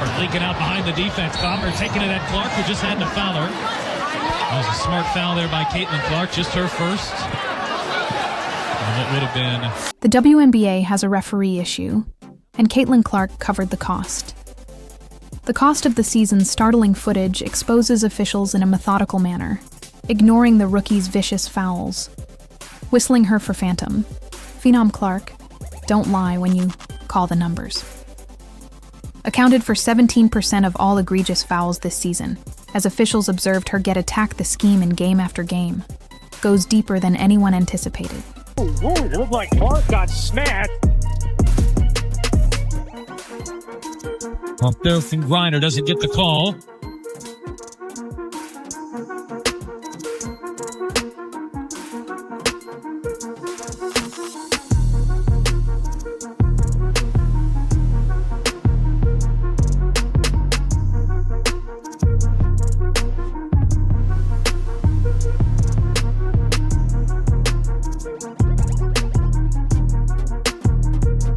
Copper leaking out behind the defense. Copper taking it at Clark, who just had to foul her. That was a smart foul there by Caitlin Clark, just her first. And it would have been... The WNBA has a referee issue, and Caitlin Clark covered the cost. The cost of the season's startling footage exposes officials in a methodical manner, ignoring the rookie's vicious fouls, whistling her for phantom. Phenom Clark, don't lie when you call the numbers. Accounted for 17% of all egregious fouls this season, as officials observed her get attack the scheme in game after game. Goes deeper than anyone anticipated. Ooh, it looked like Clark got smashed. Well, Bill Grinder doesn't get the call.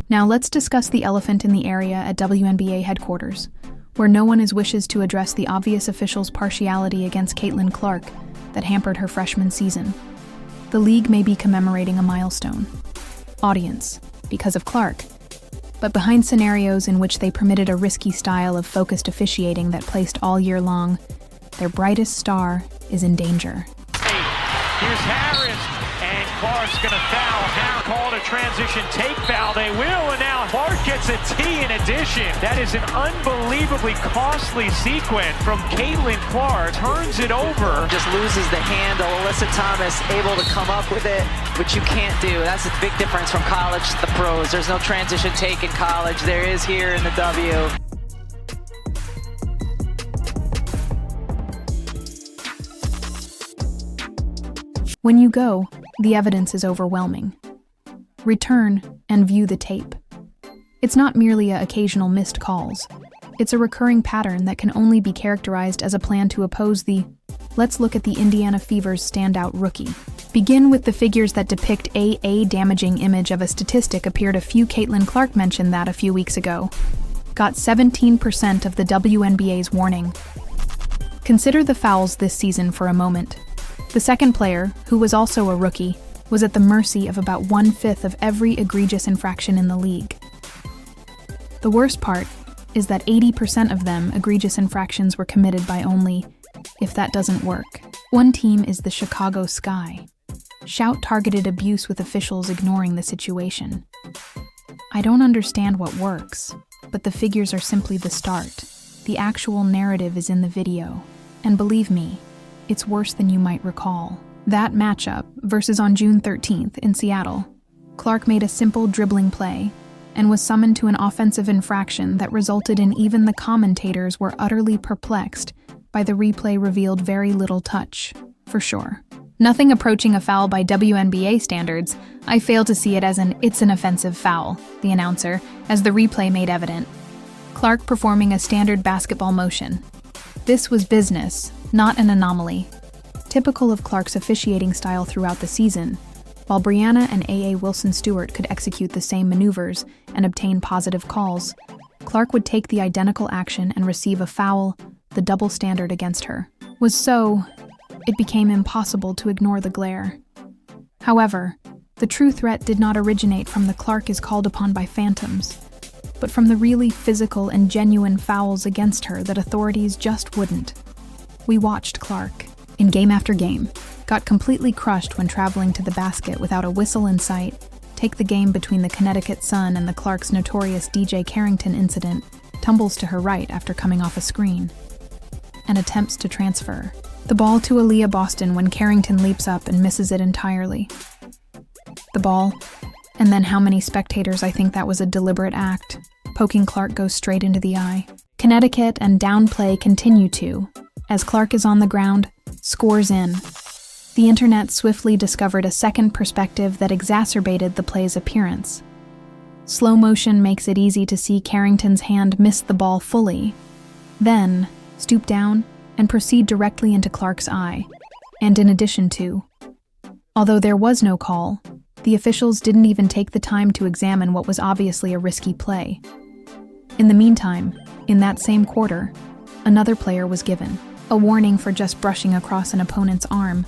Now let's discuss the elephant in the area at WNBA headquarters, where no one wishes to address the obvious officials' partiality against Caitlin Clark that hampered her freshman season. The league may be commemorating a milestone. Audience, because of Clark, but behind scenarios in which they permitted a risky style of focused officiating that placed all year long, their brightest star is in danger. Here's Harris, and Clark's going to foul. Harris called a transition take foul. They will, and now Clark gets a T in addition. That is an unbelievably costly sequence from Caitlin Clark. Turns it over. Just loses the handle. Alyssa Thomas able to come up with it, which you can't do. That's a big difference from college to the pros. There's no transition take in college. There is here in the W. When you go, the evidence is overwhelming. Return and view the tape. It's not merely occasional missed calls. It's a recurring pattern that can only be characterized as a plan to oppose the "let's look at the Indiana Fever's standout rookie." Begin with the figures that depict a damaging image of a statistic appeared a few. Caitlin Clark mentioned that a few weeks ago. Got 17% of the WNBA's warning. Consider the fouls this season for a moment. The second player, who was also a rookie, was at the mercy of about 1/5 of every egregious infraction in the league. The worst part is that 80% of them egregious infractions were committed by only, if that doesn't work. One team is the Chicago Sky. Shout targeted abuse with officials ignoring the situation. I don't understand what works, but the figures are simply the start. The actual narrative is in the video. And believe me, it's worse than you might recall. That matchup versus on June 13th in Seattle, Clark made a simple dribbling play and was summoned to an offensive infraction that resulted in even the commentators were utterly perplexed by the replay revealed very little touch, for sure. Nothing approaching a foul by WNBA standards, I fail to see it as it's an offensive foul, the announcer, as the replay made evident. Clark performing a standard basketball motion. This was business, not an anomaly. Typical of Clark's officiating style throughout the season, while Brianna and A.A. Wilson-Stewart could execute the same maneuvers and obtain positive calls, Clark would take the identical action and receive a foul. The double standard against her was so, it became impossible to ignore the glare. However, the true threat did not originate from the Clark is called upon by phantoms, but from the really physical and genuine fouls against her that authorities just wouldn't. We watched Clark, in game after game, got completely crushed when traveling to the basket without a whistle in sight, take the game between the Connecticut Sun and the Clark's notorious DJ Carrington incident, tumbles to her right after coming off a screen, and attempts to transfer the ball to Aaliyah Boston when Carrington leaps up and misses it entirely. The ball, and then how many spectators I think that was a deliberate act. Poking Clark goes straight into the eye. Connecticut and downplay continue to, as Clark is on the ground, scores in. The internet swiftly discovered a second perspective that exacerbated the play's appearance. Slow motion makes it easy to see Carrington's hand miss the ball fully, then stoop down and proceed directly into Clark's eye, and in addition to. Although there was no call, the officials didn't even take the time to examine what was obviously a risky play. In the meantime, In that same quarter, another player was given a warning for just brushing across an opponent's arm,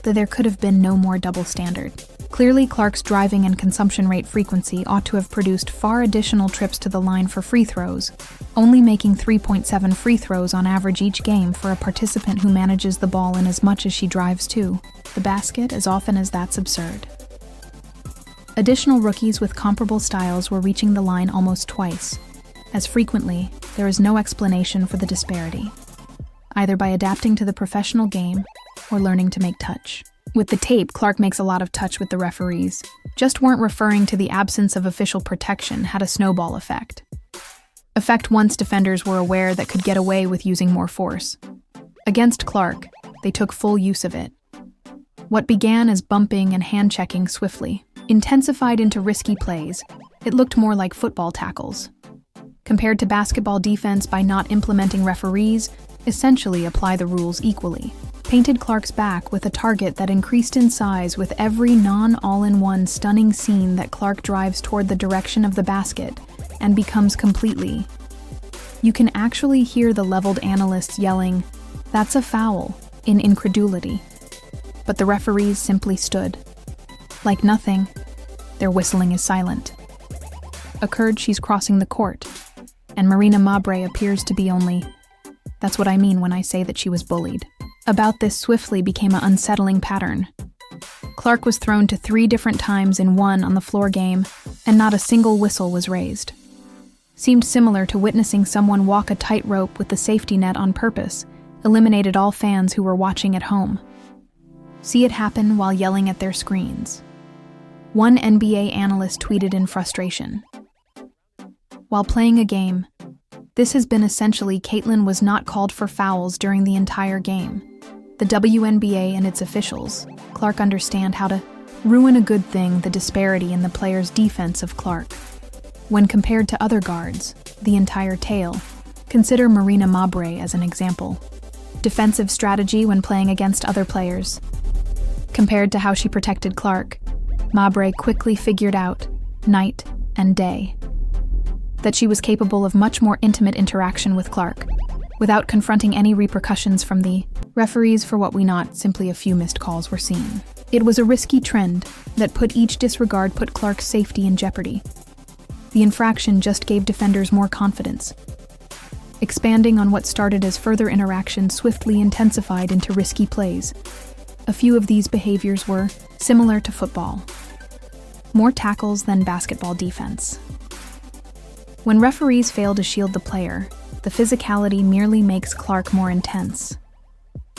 that there could have been no more double standard. Clearly, Clark's driving and consumption rate frequency ought to have produced far additional trips to the line for free throws, only making 3.7 free throws on average each game for a participant who manages the ball in as much as she drives to the basket as often as that's absurd. Additional rookies with comparable styles were reaching the line almost twice. As frequently, there is no explanation for the disparity, either by adapting to the professional game or learning to make touch. With the tape, Clark makes a lot of touch with the referees. Just weren't referring to the absence of official protection had a snowball effect. Effect once defenders were aware that could get away with using more force. Against Clark, they took full use of it. What began as bumping and hand-checking swiftly intensified into risky plays. It looked more like football tackles. Compared to basketball defense by not implementing referees, essentially apply the rules equally. Painted Clark's back with a target that increased in size with every non-all-in-one stunning scene that Clark drives toward the direction of the basket and becomes completely. You can actually hear the leveled analysts yelling, "That's a foul," in incredulity. But the referees simply stood. Like nothing, their whistling is silent. Occurred, she's crossing the court, and Marina Mabre appears to be only. That's what I mean when I say that she was bullied. About this swiftly became an unsettling pattern. Clark was thrown to 3 different times in one on the floor game, and not a single whistle was raised. Seemed similar to witnessing someone walk a tightrope with the safety net on purpose, eliminated all fans who were watching at home. See it happen while yelling at their screens. One NBA analyst tweeted in frustration. While playing a game, this has been essentially Caitlin was not called for fouls during the entire game. The WNBA and its officials, Clark, understand how to ruin a good thing, the disparity in the player's defense of Clark. When compared to other guards, the entire tale. Consider Marina Mabre as an example. Defensive strategy when playing against other players. Compared to how she protected Clark, Mabre quickly figured out, night and day, that she was capable of much more intimate interaction with Clark, without confronting any repercussions from the referees for what we not simply a few missed calls were seen. It was a risky trend that each disregard put Clark's safety in jeopardy. The infraction just gave defenders more confidence. Expanding on what started as further interaction swiftly intensified into risky plays. A few of these behaviors were similar to football. More tackles than basketball defense. When referees fail to shield the player, the physicality merely makes Clark more intense.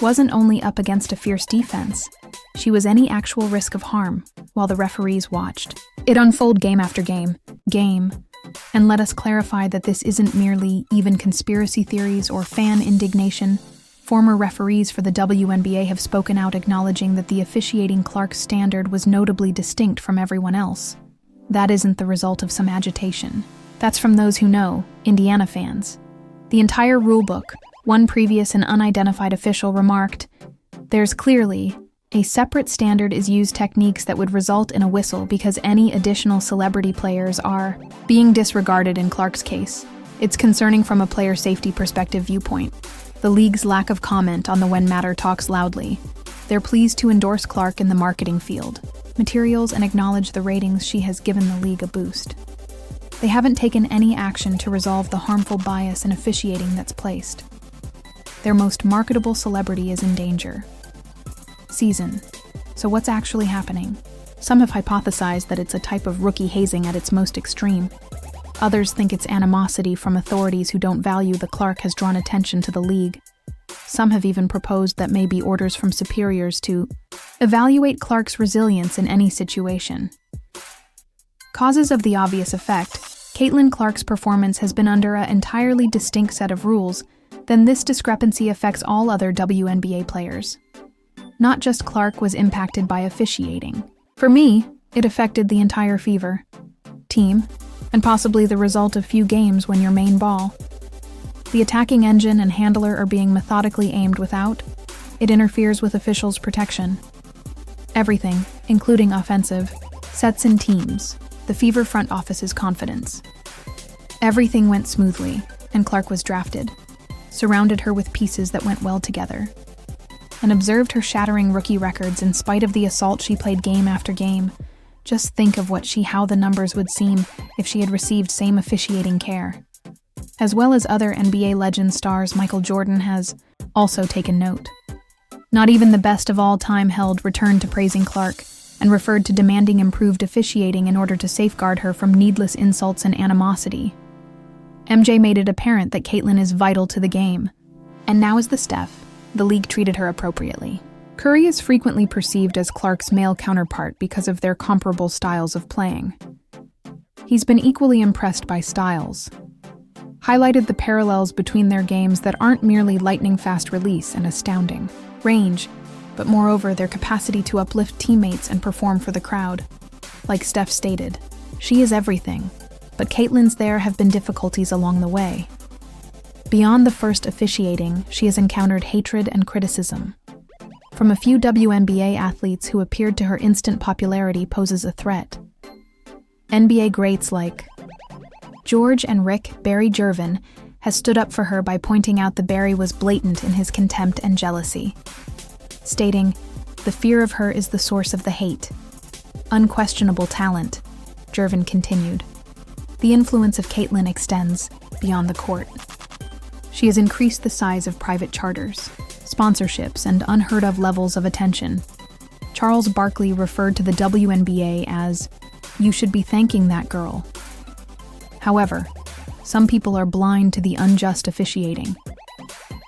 Wasn't only up against a fierce defense, she was any actual risk of harm while the referees watched. It unfolded game after game, and let us clarify that this isn't merely even conspiracy theories or fan indignation. Former referees for the WNBA have spoken out acknowledging that the officiating Clark standard was notably distinct from everyone else. That isn't the result of some agitation. That's from those who know, Indiana fans. The entire rulebook, one previous and unidentified official remarked, "There's clearly a separate standard is used techniques that would result in a whistle because any additional celebrity players are being disregarded in Clark's case. It's concerning from a player safety perspective viewpoint. The league's lack of comment on the when matter talks loudly. They're pleased to endorse Clark in the marketing field, materials, and acknowledge the ratings she has given the league a boost. They haven't taken any action to resolve the harmful bias in officiating that's placed. Their most marketable celebrity is in danger." Season. So what's actually happening? Some have hypothesized that it's a type of rookie hazing at its most extreme. Others think it's animosity from authorities who don't value the Clark has drawn attention to the league. Some have even proposed that may be orders from superiors to evaluate Clark's resilience in any situation. Causes of the obvious effect. Caitlin Clark's performance has been under an entirely distinct set of rules, then this discrepancy affects all other WNBA players. Not just Clark was impacted by officiating. For me, it affected the entire Fever team, and possibly the result of few games when your main ball. The attacking engine and handler are being methodically aimed without. It interferes with officials' protection. Everything, including offensive, sets in teams. The Fever front office's confidence. Everything went smoothly. and Clark was drafted, surrounded her with pieces that went well together, and observed her shattering rookie records in spite of the assault she played game after game. Just think of how the numbers would seem if she had received same officiating care. As well as other NBA legend stars, Michael Jordan has also taken note. Not even the best of all time returned to praising Clark and referred to demanding improved officiating in order to safeguard her from needless insults and animosity. MJ made it apparent that Caitlin is vital to the game. And now as the Steph, the league treated her appropriately. Curry is frequently perceived as Clark's male counterpart because of their comparable styles of playing. He's been equally impressed by Styles, highlighted the parallels between their games that aren't merely lightning-fast release and astounding range, but moreover their capacity to uplift teammates and perform for the crowd. Like Steph stated, she is everything, but Caitlin's there have been difficulties along the way. Beyond the first officiating, she has encountered hatred and criticism. From a few WNBA athletes who appeared to her instant popularity poses a threat. NBA greats like George and Rick Barry Gervin has stood up for her by pointing out that Barry was blatant in his contempt and jealousy, stating, "The fear of her is the source of the hate." Unquestionable talent, Gervin continued. The influence of Caitlin extends beyond the court. She has increased the size of private charters, sponsorships, and unheard-of levels of attention. Charles Barkley referred to the WNBA as, "You should be thanking that girl." However, some people are blind to the unjust officiating.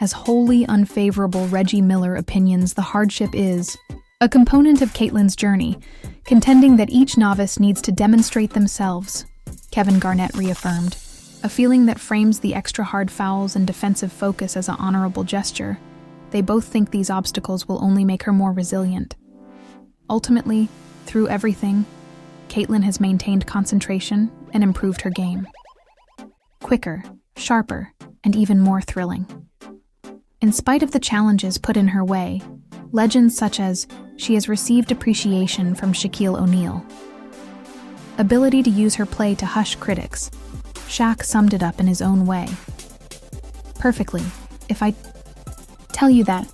As wholly unfavorable Reggie Miller opinions the hardship is a component of Caitlin's journey, contending that each novice needs to demonstrate themselves, Kevin Garnett reaffirmed, a feeling that frames the extra hard fouls and defensive focus as an honorable gesture. They both think these obstacles will only make her more resilient. Ultimately, through everything, Caitlin has maintained concentration and improved her game. Quicker, sharper, and even more thrilling. In spite of the challenges put in her way, legends such as she has received appreciation from Shaquille O'Neal. Ability to use her play to hush critics. Shaq summed it up in his own way. Perfectly, if I tell you that